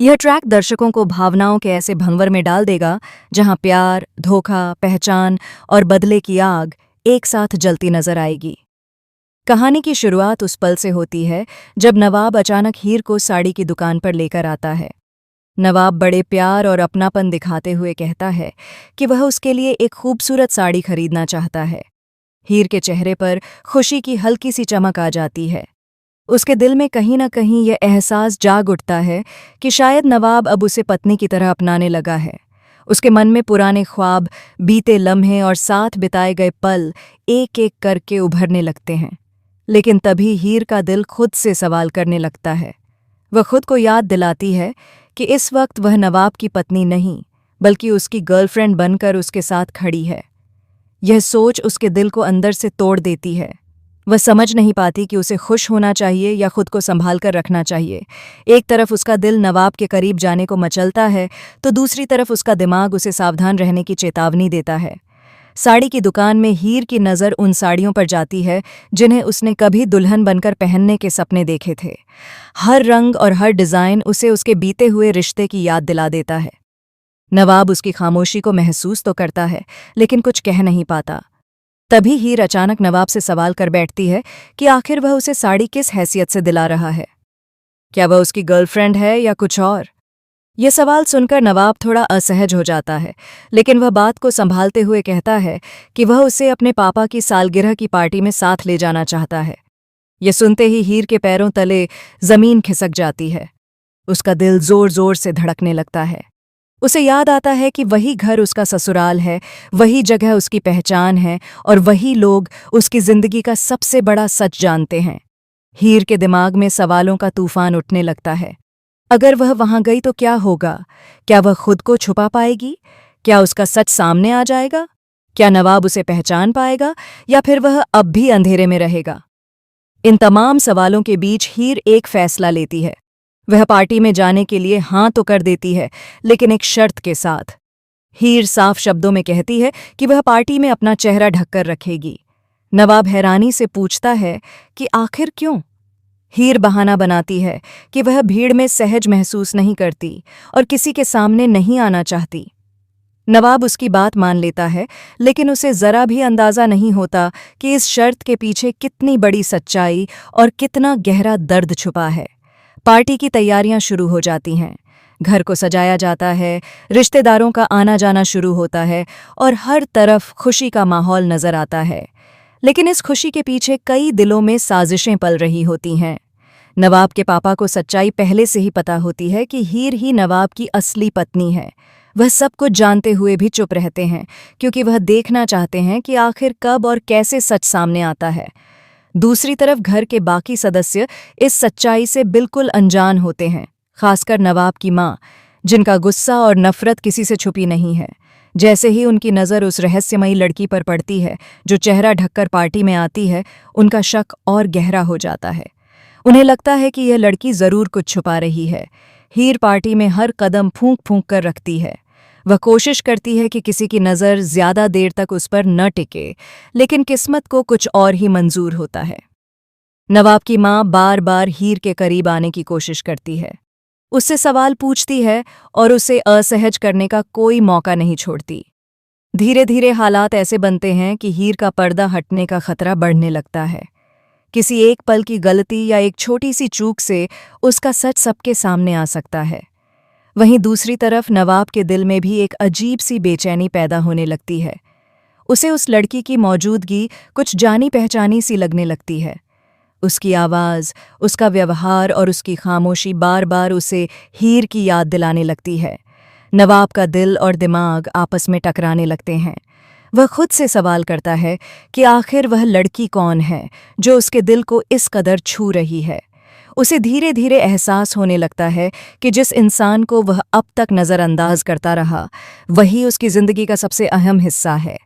यह ट्रैक दर्शकों को भावनाओं के ऐसे भंवर में डाल देगा जहां प्यार, धोखा, पहचान और बदले की आग एक साथ जलती नजर आएगी। कहानी की शुरुआत उस पल से होती है जब नवाब अचानक हीर को साड़ी की दुकान पर लेकर आता है। नवाब बड़े प्यार और अपनापन दिखाते हुए कहता है कि वह उसके लिए एक खूबसूरत साड़ी खरीदना चाहता है। हीर के चेहरे पर खुशी की हल्की सी चमक आ जाती है। उसके दिल में कहीं न कहीं यह एहसास जाग उठता है कि शायद नवाब अब उसे पत्नी की तरह अपनाने लगा है। उसके मन में पुराने ख्वाब, बीते लम्हे और साथ बिताए गए पल एक-एक करके उभरने लगते हैं। लेकिन तभी हीर का दिल खुद से सवाल करने लगता है। वह खुद को याद दिलाती है कि इस वक्त वह नवाब की पत्नी नहीं, बल्कि उसकी गर्लफ्रेंड बनकर उसके साथ खड़ी है। यह सोच उसके दिल को अंदर से तोड़ देती है। वह समझ नहीं पाती कि उसे खुश होना चाहिए या खुद को संभाल कर रखना चाहिए। एक तरफ उसका दिल नवाब के करीब जाने को मचलता है, तो दूसरी तरफ उसका दिमाग उसे सावधान रहने की चेतावनी देता है। साड़ी की दुकान में हीर की नज़र उन साड़ियों पर जाती है जिन्हें उसने कभी दुल्हन बनकर पहनने के सपने देखे थे। हर रंग और हर डिज़ाइन उसे उसके बीते हुए रिश्ते की याद दिला देता है। नवाब उसकी खामोशी को महसूस तो करता है, लेकिन कुछ कह नहीं पाता। तभी हीर अचानक नवाब से सवाल कर बैठती है कि आखिर वह उसे साड़ी किस हैसियत से दिला रहा है। क्या वह उसकी गर्लफ्रेंड है या कुछ और? यह सवाल सुनकर नवाब थोड़ा असहज हो जाता है, लेकिन वह बात को संभालते हुए कहता है कि वह उसे अपने पापा की सालगिरह की पार्टी में साथ ले जाना चाहता है। यह सुनते ही हीर के पैरों तले जमीन खिसक जाती है। उसका दिल जोर जोर से धड़कने लगता है। उसे याद आता है कि वही घर उसका ससुराल है, वही जगह उसकी पहचान है और वही लोग उसकी जिंदगी का सबसे बड़ा सच जानते हैं। हीर के दिमाग में सवालों का तूफान उठने लगता है। अगर वह वहां गई तो क्या होगा? क्या वह खुद को छुपा पाएगी? क्या उसका सच सामने आ जाएगा? क्या नवाब उसे पहचान पाएगा या फिर वह अब भी अंधेरे में रहेगा? इन तमाम सवालों के बीच हीर एक फैसला लेती है। वह पार्टी में जाने के लिए हाँ तो कर देती है, लेकिन एक शर्त के साथ। हीर साफ शब्दों में कहती है कि वह पार्टी में अपना चेहरा ढककर रखेगी। नवाब हैरानी से पूछता है कि आखिर क्यों? हीर बहाना बनाती है कि वह भीड़ में सहज महसूस नहीं करती और किसी के सामने नहीं आना चाहती। नवाब उसकी बात मान लेता है, लेकिन उसे जरा भी अंदाजा नहीं होता कि इस शर्त के पीछे कितनी बड़ी सच्चाई और कितना गहरा दर्द छुपा है। पार्टी की तैयारियां शुरू हो जाती हैं। घर को सजाया जाता है, रिश्तेदारों का आना जाना शुरू होता है और हर तरफ खुशी का माहौल नजर आता है। लेकिन इस खुशी के पीछे कई दिलों में साजिशें पल रही होती हैं। नवाब के पापा को सच्चाई पहले से ही पता होती है कि हीर ही नवाब की असली पत्नी है। वह सब कुछ जानते हुए भी चुप रहते हैं, क्योंकि वह देखना चाहते हैं कि आखिर कब और कैसे सच सामने आता है। दूसरी तरफ घर के बाकी सदस्य इस सच्चाई से बिल्कुल अनजान होते हैं, खासकर नवाब की माँ, जिनका गुस्सा और नफरत किसी से छुपी नहीं है। जैसे ही उनकी नज़र उस रहस्यमयी लड़की पर पड़ती है जो चेहरा ढककर पार्टी में आती है, उनका शक और गहरा हो जाता है। उन्हें लगता है कि यह लड़की जरूर कुछ छुपा रही है। हीर पार्टी में हर कदम फूंक फूंक कर रखती है। वह कोशिश करती है कि किसी की नज़र ज्यादा देर तक उस पर न टिके, लेकिन किस्मत को कुछ और ही मंजूर होता है। नवाब की माँ बार बार हीर के करीब आने की कोशिश करती है, उससे सवाल पूछती है और उसे असहज करने का कोई मौका नहीं छोड़ती। धीरे धीरे हालात ऐसे बनते हैं कि हीर का पर्दा हटने का खतरा बढ़ने लगता है। किसी एक पल की गलती या एक छोटी सी चूक से उसका सच सबके सामने आ सकता है। वहीं दूसरी तरफ नवाब के दिल में भी एक अजीब सी बेचैनी पैदा होने लगती है। उसे उस लड़की की मौजूदगी कुछ जानी पहचानी सी लगने लगती है। उसकी आवाज़, उसका व्यवहार और उसकी खामोशी बार बार उसे हीर की याद दिलाने लगती है। नवाब का दिल और दिमाग आपस में टकराने लगते हैं। वह खुद से सवाल करता है कि आखिर वह लड़की कौन है जो उसके दिल को इस कदर छू रही है। उसे धीरे धीरे एहसास होने लगता है कि जिस इंसान को वह अब तक नज़रअंदाज करता रहा, वही उसकी ज़िंदगी का सबसे अहम हिस्सा है।